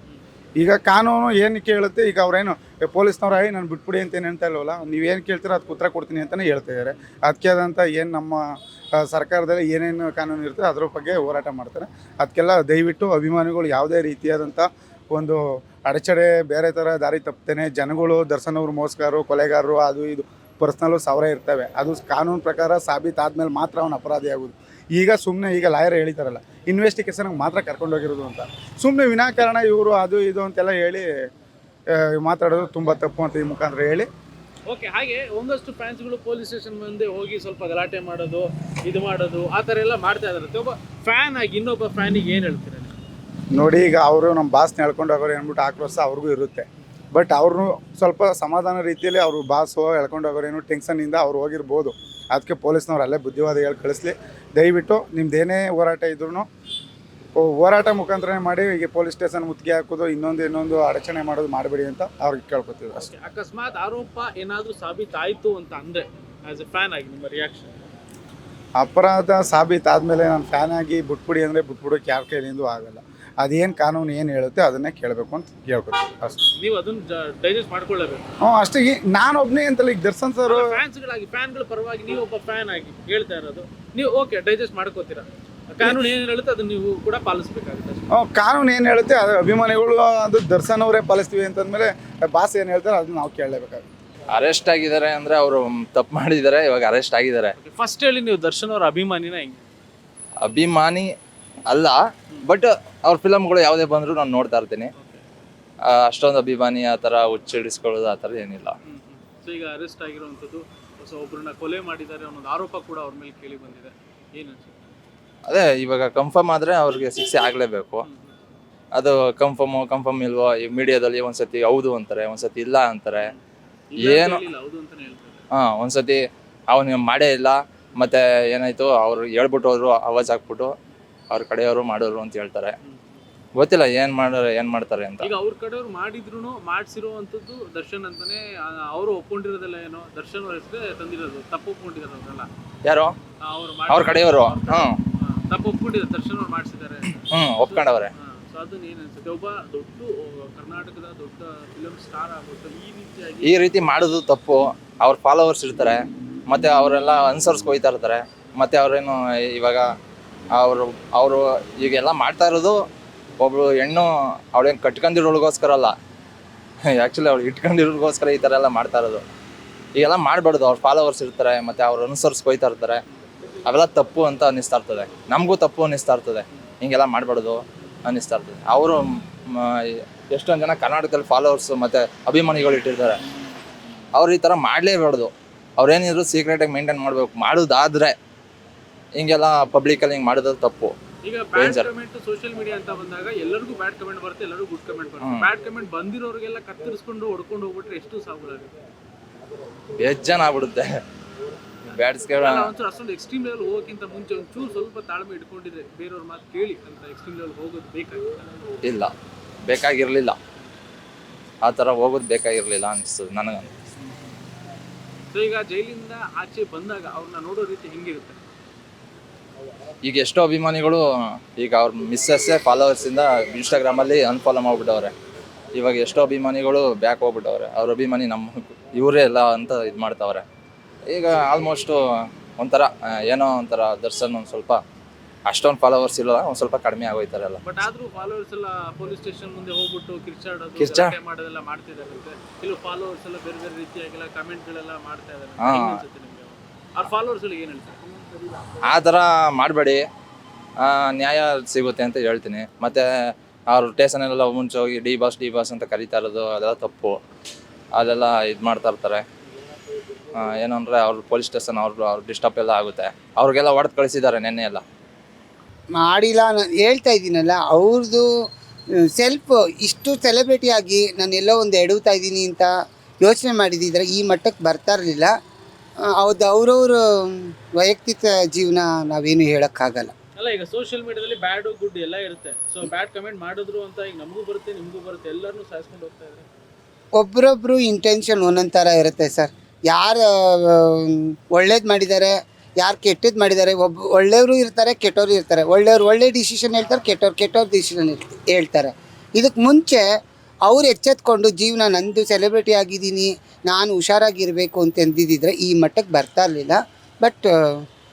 ಈಗ ಕಾನೂನು ಏನು ಕೇಳುತ್ತೆ. ಈಗ ಅವ್ರೇನು ಪೊಲೀಸ್ನವ್ರು ನಾನು ಬಿಟ್ಬಿಡಿ ಅಂತ ಏನು ಹೇಳ್ತಾ ಇಲ್ವಲ್ಲ, ನೀವೇನು ಕೇಳ್ತೀರೋ ಅದಕ್ಕೆ ಉತ್ತರ ಕೊಡ್ತೀನಿ ಅಂತಲೇ ಹೇಳ್ತಾ ಇದ್ದಾರೆ. ಅದಕ್ಕೆ ಆದಂಥ ಏನು ನಮ್ಮ ಸರ್ಕಾರದಲ್ಲಿ ಏನೇನು ಕಾನೂನು ಇರ್ತದೆ ಅದ್ರ ಬಗ್ಗೆ ಹೋರಾಟ ಮಾಡ್ತಾರೆ. ಅದಕ್ಕೆಲ್ಲ ದಯವಿಟ್ಟು ಅಭಿಮಾನಿಗಳು ಯಾವುದೇ ರೀತಿಯಾದಂಥ ಒಂದು ಅಡಚಣೆ ಬೇರೆ ಥರ ದಾರಿ ತಪ್ಪುತ್ತೇನೆ ಜನಗಳು ದರ್ಶನ್ ಅವರು ಮೋಸಗಾರರು, ಕೊಲೆಗಾರರು, ಅದು ಇದು ಪರ್ಸ್ನಲ್ಲು ಸಾವಿರ ಇರ್ತವೆ. ಅದು ಕಾನೂನು ಪ್ರಕಾರ ಸಾಬೀತಾದ್ಮೇಲೆ ಮಾತ್ರ ಅವನು ಅಪರಾಧಿ ಆಗೋದು. ಈಗ ಸುಮ್ಮನೆ ಈಗ ಲಾಯರ್ ಹೇಳಿದಾರಲ್ಲ, ಇನ್ವೆಸ್ಟಿಗೇಷನ್ಗೆ ಮಾತ್ರ ಕರ್ಕೊಂಡೋಗಿರೋದು ಅಂತ, ಸುಮ್ಮನೆ ವಿನಾಕಾರಣ ಇವರು ಅದು ಇದು ಅಂತೆಲ್ಲ ಹೇಳಿ ಮಾತಾಡೋದು ತುಂಬ ತಪ್ಪು ಅಂತ ಈ ಮುಖಾಂತರ ಹೇಳಿ. ಓಕೆ, ಹಾಗೆ ಒಂದಷ್ಟು ಫ್ಯಾನ್ಸ್ಗಳು ಪೊಲೀಸ್ ಸ್ಟೇಷನ್ ಮುಂದೆ ಹೋಗಿ ಸ್ವಲ್ಪ ಗಲಾಟೆ ಮಾಡೋದು, ಇದು ಮಾಡೋದು, ಆ ಥರ ಎಲ್ಲ ಮಾಡ್ತಾ ಇದಾರೆ. ಒಬ್ಬ ಫ್ಯಾನ್ ಆಗಿ ಇನ್ನೊಬ್ಬ ಫ್ಯಾನಿಗೆ ಏನು ಹೇಳ್ತೀರ? ನೋಡಿ, ಈಗ ಅವರು ನಮ್ಮ ಬಾಸ್ನ ಹೇಳ್ಕೊಂಡು ಹೋಗೋರು ಅಂದ್ಬಿಟ್ಟು ಆಕ್ರೋಶ ಅವ್ರಿಗೂ ಇರುತ್ತೆ. ಬಟ್ ಅವ್ರನ್ನೂ ಸ್ವಲ್ಪ ಸಮಾಧಾನ ರೀತಿಯಲ್ಲಿ ಅವರು ಬಾಸು ಎಳ್ಕೊಂಡು ಹೋಗೋರೇನು ಟೆನ್ಷನಿಂದ ಅವ್ರು ಹೋಗಿರ್ಬೋದು. ಅದಕ್ಕೆ ಪೊಲೀಸ್ನವ್ರು ಅಲ್ಲೇ ಬುದ್ಧಿವಾದ ಹೇಳಿ ಕಳಿಸ್ಲಿ. ದಯವಿಟ್ಟು ನಿಮ್ದೇನೇ ಹೋರಾಟ ಇದ್ರೂ ಹೋರಾಟ ಮುಖಾಂತರನೇ ಮಾಡಿ. ಈಗ ಪೊಲೀಸ್ ಸ್ಟೇಷನ್ ಮುತ್ತಿಗೆ ಹಾಕೋದು, ಇನ್ನೊಂದು ಅಡಚಣೆ ಮಾಡೋದು ಮಾಡಬೇಡಿ ಅಂತ ಅವ್ರಿಗೆ ಕೇಳ್ಕೊತೀವಿ ಅಷ್ಟೇ. ಅಕಸ್ಮಾತ್ ಆರೋಪ ಏನಾದರೂ ಸಾಬೀತಾಯಿತು ಅಂತ ಅಂದರೆ ಆಸ್ ಎ ಫ್ಯಾನ್ ಆಗಿ ನಿಮ್ಮ ರಿಯಾಕ್ಷನ್? ಅಪರಾಧ ಸಾಬೀತಾದ್ಮೇಲೆ ನಾನು ಫ್ಯಾನ್ ಆಗಿ ಬಿಟ್ಬಿಡಿ ಅಂದರೆ ಬಿಟ್ಬಿಡೋಕೆ ಯಾರ ಕೈಲಿಂದೂ ಆಗಲ್ಲ. ಅದೇನು ಕಾನೂನು ಏನು ಹೇಳುತ್ತೆ ಅದನ್ನೇ ಕೇಳಬೇಕು ಅಂತ ಕೇಳ್ಕೊತೀವಿ ಅಷ್ಟೇ. ನೀವು ಅದನ್ನು ಡೈಜೆಸ್ಟ್ ಮಾಡ್ಕೊಳ್ಳೇಬೇಕು. ಅಷ್ಟೇ. ನಾನು ಒಬ್ಬನೇ ಅಂತಲ್ಲ, ಈಗ ದರ್ಶನ್ ಸರ್ ಫ್ಯಾನ್ಗಳ ಪರವಾಗಿ ನೀವು ಒಬ್ಬ ಫ್ಯಾನ್ ಆಗಿ ಹೇಳ್ತಾ ಇರೋದು, ನೀವು ಓಕೆ ಡೈಜೆಸ್ಟ್ ಮಾಡ್ಕೋತೀರಾ? ಕಾನೂನು ಏನು ಹೇಳುತ್ತೆ ಅದನ್ನು ನೀವು ಕೂಡ ಪಾಲಿಸಬೇಕಾಗುತ್ತೆ. ಕಾನೂನು ಏನು ಹೇಳುತ್ತೆ ಅದು ಅಭಿಮಾನಿಗಳು, ಅದು ದರ್ಶನ್ ಅವರೇ ಪಾಲಿಸ್ತೀವಿ ಅಂತಂದ್ಮೇಲೆ ಬಾಸ್ ಏನು ಹೇಳ್ತಾರೆ ಅದನ್ನ ನಾವು ಕೇಳಲೇಬೇಕಾಗುತ್ತೆ. ಅರೆಸ್ಟ್ ಆಗಿದ್ದಾರೆ ಅಂದರೆ ಅವರು ತಪ್ಪು ಮಾಡಿದ್ದಾರೆ, ಇವಾಗ ಅರೆಸ್ಟ್ ಆಗಿದ್ದಾರೆ. ಫಸ್ಟ್ ಹೇಳಿ, ನೀವು ದರ್ಶನ್ ಅವರ ಅಭಿಮಾನಿನ ಹೆಂಗೆ? ಅಭಿಮಾನಿ ಅಲ್ಲ, ಬಟ್ ಅವ್ರ ಫಿಲಮ್ಗಳು ಯಾವುದೇ ಬಂದರೂ ನಾನು ನೋಡ್ತಾ ಇರ್ತೀನಿ. ಅಷ್ಟೊಂದು ಅಭಿಮಾನಿ ಆ ಥರ ಹುಚ್ಚಿಡಿಸ್ಕೊಳ್ಳೋದು ಆ ಥರ ಏನಿಲ್ಲ. ಸೊ ಈಗ ಅರೆಸ್ಟ್ ಆಗಿರುವಂಥದ್ದು, ಸೊ ಒಬ್ಬರನ್ನ ಕೊಲೆ ಮಾಡಿದ್ದಾರೆ ಅನ್ನೋದು ಆರೋಪ ಕೂಡ ಅವ್ರ ಮೇಲೆ ಕೇಳಿ ಬಂದಿದೆ. ಏನು ಅನ್ಸುತ್ತೆ? ಅದೇ ಇವಾಗ ಕನ್ಫರ್ಮ್ ಆದರೆ ಅವ್ರಿಗೆ ಶಿಕ್ಷೆ ಆಗಲೇಬೇಕು. ಅದು ಕನ್ಫರ್ಮ್ ಇಲ್ವೋ, ಈ ಮೀಡಿಯಾದಲ್ಲಿ ಒಂದ್ಸತಿ ಹೌದು ಅಂತಾರೆ, ಒಂದ್ಸತಿ ಇಲ್ಲ ಅಂತಾರೆ. ಏನು ಒಂದ್ಸತಿ ಅವನು ಮಾಡೇ ಇಲ್ಲ, ಮತ್ತೆ ಏನಾಯ್ತು ಅವ್ರು ಹೇಳ್ಬಿಟ್ಟು ಹೋದ್ರು, ಆವಾಜ್ ಹಾಕ್ಬಿಟ್ಟು ಅವ್ರ ಕಡೆಯವರು ಮಾಡೋರು ಅಂತ ಹೇಳ್ತಾರೆ. ಗೊತ್ತಿಲ್ಲ ಏನು ಮಾಡ್ತಾರೆ ಅಂತ. ಈಗ ಅವ್ರ ಕಡೆಯವ್ರು ಮಾಡಿದ್ರು ಮಾಡಿಸಿರೋ ಅಂಥದ್ದು ದರ್ಶನ್ ಅಂತಾನೆ ಅವರು ಒಪ್ಕೊಂಡಿರೋದಲ್ಲ, ಏನೋ ದರ್ಶನ್ ಅವ್ರ ಹೆಸರೇ ತಂದಿರೋದು, ತಪ್ಪು ಒಪ್ಕೊಂಡಿರೋದಲ್ಲ ಯಾರು ಅವರು ಅವ್ರ ಕಡೆಯವರು? ತಪ್ಪು ಒಪ್ಕೊಂಡಿದ್ದಾರೆ, ದರ್ಶನ್ ಅವ್ರು ಮಾಡಿಸಿದ್ದಾರೆ. ಒಪ್ಕೊಂಡವ್ರೆ. ಸೊ ಅದನ್ನ ಏನ್ ಅನ್ಸುತ್ತೆ, ಒಬ್ಬ ದೊಡ್ಡ ಕರ್ನಾಟಕದ ದೊಡ್ಡ ಫಿಲಮ್ ಸ್ಟಾರ್ ಆಗ್ಬಿಟ್ಟು ಈ ರೀತಿ ಮಾಡೋದು ತಪ್ಪು. ಅವ್ರ ಫಾಲೋವರ್ಸ್ ಇರ್ತಾರೆ, ಮತ್ತೆ ಅವರೆಲ್ಲ ಅನುಸರಿಸ್ಕೊಯ್ತಾ ಇರ್ತಾರೆ. ಮತ್ತೆ ಅವ್ರೇನು ಇವಾಗ ಅವರು ಈಗೆಲ್ಲ ಮಾಡ್ತಾ ಇರೋದು, ಒಬ್ಳು ಹೆಣ್ಣು ಅವಳೇನು ಕಟ್ಕೊಂಡಿರೋಳಿಗೋಸ್ಕರ ಅಲ್ಲ, ಆ್ಯಕ್ಚುಲಿ ಅವಳು ಇಟ್ಕೊಂಡಿರೋಳಿಗೋಸ್ಕರ ಈ ಥರ ಎಲ್ಲ ಮಾಡ್ತಾ ಇರೋದು. ಈಗೆಲ್ಲ ಮಾಡಬಾರ್ದು. ಅವ್ರ ಫಾಲೋವರ್ಸ್ ಇರ್ತಾರೆ, ಮತ್ತು ಅವ್ರು ಅನುಸರಿಸ್ಕೊಯ್ತಾ ಇರ್ತಾರೆ. ಅವೆಲ್ಲ ತಪ್ಪು ಅಂತ ಅನ್ನಿಸ್ತಾ ಇರ್ತದೆ. ನಮಗೂ ತಪ್ಪು ಅನ್ನಿಸ್ತಾ ಇರ್ತದೆ, ಹಿಂಗೆಲ್ಲ ಮಾಡಬಾರ್ದು ಅನ್ನಿಸ್ತಾ ಇರ್ತದೆ. ಅವರು ಎಷ್ಟೊಂದು ಜನ ಕರ್ನಾಟಕದಲ್ಲಿ ಫಾಲೋವರ್ಸು ಮತ್ತು ಅಭಿಮಾನಿಗಳು ಇಟ್ಟಿರ್ತಾರೆ. ಅವ್ರು ಈ ಥರ ಮಾಡಲೇಬಾರ್ದು. ಅವ್ರೇನಿದ್ರು ಸೀಕ್ರೆಟಾಗಿ ಮೇಂಟೈನ್ ಮಾಡಬೇಕು. ಮಾಡೋದಾದರೆ ಹಿಂಗೆಲ್ಲ ಪಬ್ಲಿಕಲ್ಲಿ ಹಿಂಗೆ ಮಾಡೋದು ತಪ್ಪು. ಈಗ ಬ್ಯಾಡ್ ಕಮೆಂಟ್ ಸೋಷಿಯಲ್ ಮೀಡಿಯಾ ಅಂತ ಬಂದಾಗ ಎಲ್ಲರಿಗೂ ಬ್ಯಾಡ್ ಕಮೆಂಟ್ ಬರುತ್ತೆ, ಎಲ್ಲರಿಗೂ ಗುಡ್ ಕಮೆಂಟ್ ಬರುತ್ತೆ. ಬ್ಯಾಡ್ ಕಮೆಂಟ್ ಬಂದಿರೋರಿಗೆಲ್ಲ ಕತ್ತರಿಸ್ಕೊಂಡು ಹೊಡ್ಕೊಂಡು ಹೋಗ್ಬಿಟ್ರೆ ಎಷ್ಟು ಸಾಗುಲಾಗುತ್ತೆ, ಬೇಜಾನ್ ಆಗ್ಬಿಡುತ್ತೆ. ಒಂಚೂರು ಅಷ್ಟೊಂದು ಎಕ್ಸ್ಟ್ರೀಮ್ ಲೆವೆಲ್ ಹೋಗೋಕ್ಕಿಂತ ಮುಂಚೆ ಒಂಚೂರು ಸ್ವಲ್ಪ ತಾಳ್ಮೆ ಇಟ್ಕೊಂಡಿದ್ರೆ ಬೇರೆಯವ್ರ ಮಾತು ಕೇಳಿ ಅಂತ ಎಕ್ಸ್ಟ್ರೀಮ್ ಲೆವೆಲ್ ಹೋಗೋದು ಬೇಕಾಗಿಲ್ಲ. ಇಲ್ಲ, ಬೇಕಾಗಿರಲಿಲ್ಲ. ಆ ಥರ ಹೋಗೋದು ಬೇಕಾಗಿರಲಿಲ್ಲ ಅನಿಸ್ತದೆ ನನಗಂತ. ಸೊ ಈಗ ಜೈಲಿಂದ ಆಚೆ ಬಂದಾಗ ಅವ್ರನ್ನ ನೋಡೋ ರೀತಿ ಹೆಂಗಿರುತ್ತೆ? ಈಗ ಎಷ್ಟೋ ಅಭಿಮಾನಿಗಳು ಈಗ ಅವ್ರ ಮಿಸ್ಸಸ್ಸೇ ಫಾಲೋವರ್ಸಿಂದ ಇನ್ಸ್ಟಾಗ್ರಾಮಲ್ಲಿ ಅನ್ಫಾಲೋ ಮಾಡಿಬಿಟ್ಟವ್ರೆ. ಇವಾಗ ಎಷ್ಟೋ ಅಭಿಮಾನಿಗಳು ಬ್ಯಾಕ್ ಹೋಗ್ಬಿಟ್ಟವ್ರೆ. ಅವ್ರ ಅಭಿಮಾನಿ ಇವರೇ ಎಲ್ಲ ಅಂತ ಇದು ಮಾಡ್ತಾವ್ರೆ. ಈಗ ಆಲ್ಮೋಸ್ಟು ಒಂಥರ ಏನೋ ಒಂಥರ ದರ್ಶನ್ ಒಂದು ಸ್ವಲ್ಪ ಅಷ್ಟೊಂದು ಫಾಲೋವರ್ಸ್ ಇಲ್ಲ, ಒಂದು ಸ್ವಲ್ಪ ಕಡಿಮೆ ಆಗೋಯ್ತಾರಲ್ಲ. ಬಟ್ ಆದ್ರೂ ಫಾಲೋವರ್ಸ್ ಎಲ್ಲ ಪೊಲೀಸ್ ಸ್ಟೇಷನ್ ಮುಂದೆ ಹೋಗ್ಬಿಟ್ಟು ಕಿರ್ಚಾಡೋದು ಮಾಡೋದೆಲ್ಲ ಮಾಡ್ತಿದಾರಂತೆ. ಕೆಲವು ಫಾಲೋವರ್ಸ್ ಎಲ್ಲ ಬೇರೆ ಬೇರೆ ರೀತಿಯಾಗೆಲ್ಲ ಕಮೆಂಟ್ಗಳೆಲ್ಲ ಮಾಡ್ತಾ ಇದ್ದಾರೆ. ಅವ್ರ ಫಾಲೋವರ್ಸ್ ಎಲ್ಲ ಏನು ಹೇಳ್ತಾರೆ? ಆ ಥರ ಮಾಡಬೇಡಿ, ನ್ಯಾಯ ಸಿಗುತ್ತೆ ಅಂತ ಹೇಳ್ತೀನಿ. ಮತ್ತು ಅವ್ರು ಸ್ಟೇಷನಲ್ಲೆಲ್ಲ ಮುಂಚೆ ಹೋಗಿ ಡಿ ಬಾಸ್ ಅಂತ ಕರೀತಾ ಇರೋದು ಅದೆಲ್ಲ ತಪ್ಪು. ಅದೆಲ್ಲ ಇದು ಮಾಡ್ತಾ ಇರ್ತಾರೆ. ಏನಂದರೆ ಅವ್ರು ಪೊಲೀಸ್ ಸ್ಟೇಷನ್ ಅವ್ರು ಡಿಸ್ಟರ್ಬ್ ಎಲ್ಲ ಆಗುತ್ತೆ. ಅವ್ರಿಗೆಲ್ಲ ಹೊಡೆದು ಕಳಿಸಿದ್ದಾರೆ ನೆನ್ನೆ ಎಲ್ಲ. ಮಾಡಿಲ್ಲ ನಾನು ಹೇಳ್ತಾ ಇದ್ದೀನಲ್ಲ, ಅವ್ರದ್ದು ಸೆಲ್ಫ್ ಇಷ್ಟು ಸೆಲೆಬ್ರಿಟಿ ಆಗಿ ನಾನು ಎಲ್ಲೋ ಒಂದು ಎಡುತ್ತಾ ಇದ್ದೀನಿ ಅಂತ ಯೋಚನೆ ಮಾಡಿದ್ದಿದ್ರೆ ಈ ಮಟ್ಟಕ್ಕೆ ಬರ್ತಾ ಇರಲಿಲ್ಲ. ಹೌದು, ಅವ್ರವ್ರ ವೈಯಕ್ತಿಕ ಜೀವನ ನಾವೇನು ಹೇಳೋಕ್ಕಾಗಲ್ಲ. ಅಲ್ಲ, ಈಗ ಸೋಷಿಯಲ್ ಮೀಡಿಯಾದಲ್ಲಿ ಬ್ಯಾಡು ಗುಡ್ ಎಲ್ಲ ಇರುತ್ತೆ. ಸೊ ಬ್ಯಾಡ್ ಕಮೆಂಟ್ ಮಾಡಿದ್ರು ಅಂತ ಈಗ ನಮಗೂ ಬರುತ್ತೆ, ನಿಮಗೂ ಬರುತ್ತೆ, ಎಲ್ಲರನ್ನೂ ಸಾಯಿಸ್ಕೊಂಡು ಹೋಗ್ತಾ ಇದ್ದಾರೆ. ಒಬ್ಬರೊಬ್ಬರು ಇಂಟೆನ್ಷನ್ ಒಂದೊಂದು ಥರ ಇರುತ್ತೆ ಸರ್. ಯಾರು ಒಳ್ಳೇದು ಮಾಡಿದ್ದಾರೆ, ಯಾರು ಕೆಟ್ಟದ್ದು ಮಾಡಿದ್ದಾರೆ. ಒಳ್ಳೆಯವರು ಇರ್ತಾರೆ, ಕೆಟ್ಟವರು ಇರ್ತಾರೆ. ಒಳ್ಳೆಯವ್ರು ಒಳ್ಳೆ ಡಿಸಿಷನ್ ಹೇಳ್ತಾರೆ, ಕೆಟ್ಟವ್ರು ಡಿಸಿಷನ್ ಹೇಳ್ತಾರೆ. ಇದಕ್ಕೆ ಮುಂಚೆ ಅವ್ರು ಎಚ್ಚೆತ್ಕೊಂಡು ಜೀವನ ನಂದು ಸೆಲೆಬ್ರಿಟಿ ಆಗಿದ್ದೀನಿ, ನಾನು ಹುಷಾರಾಗಿರಬೇಕು ಅಂತಂದಿದ್ದರೆ ಈ ಮಟ್ಟಕ್ಕೆ ಬರ್ತಾ ಇರಲಿಲ್ಲ. ಬಟ್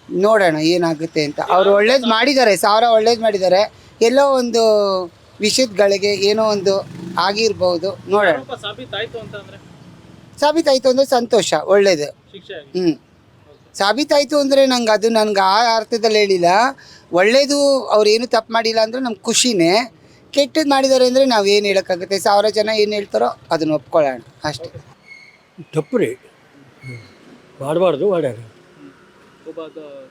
ನೋಡೋಣ ಏನಾಗುತ್ತೆ ಅಂತ. ಅವರು ಒಳ್ಳೇದು ಮಾಡಿದ್ದಾರೆ, ಸಾವಿರ ಒಳ್ಳೇದು ಮಾಡಿದ್ದಾರೆ. ಎಲ್ಲೋ ಒಂದು ವಿಷಯಗಳಿಗೆ ಏನೋ ಒಂದು ಆಗಿರ್ಬೋದು, ನೋಡೋಣ. ಸಾಬೀತಾಯಿತು ಅಂದರೆ ಸಂತೋಷ, ಒಳ್ಳೇದು. ಸಾಬೀತಾಯಿತು ಅಂದರೆ ನನಗೆ ಆ ಅರ್ಥದಲ್ಲಿ ಹೇಳಿಲ್ಲ. ಒಳ್ಳೇದು ಅವ್ರೇನು ತಪ್ಪು ಮಾಡಿಲ್ಲ ಅಂದರೆ ನಮ್ಗೆ ಖುಷಿನೇ. ಕೆಟ್ಟದ್ದು ಮಾಡಿದ್ದಾರೆ ಅಂದರೆ ನಾವು ಏನು ಹೇಳೋಕ್ಕಾಗುತ್ತೆ? 1000 ಜನ ಏನು ಹೇಳ್ತಾರೋ ಅದನ್ನು ಒಪ್ಕೊಳ್ಳೋಣ ಅಷ್ಟೇ. ತಪ್ಪು ರೀ, ಮಾಡಬಾರ್ದು, ಮಾಡ್ಯಾರ. ಒಬ್ಬ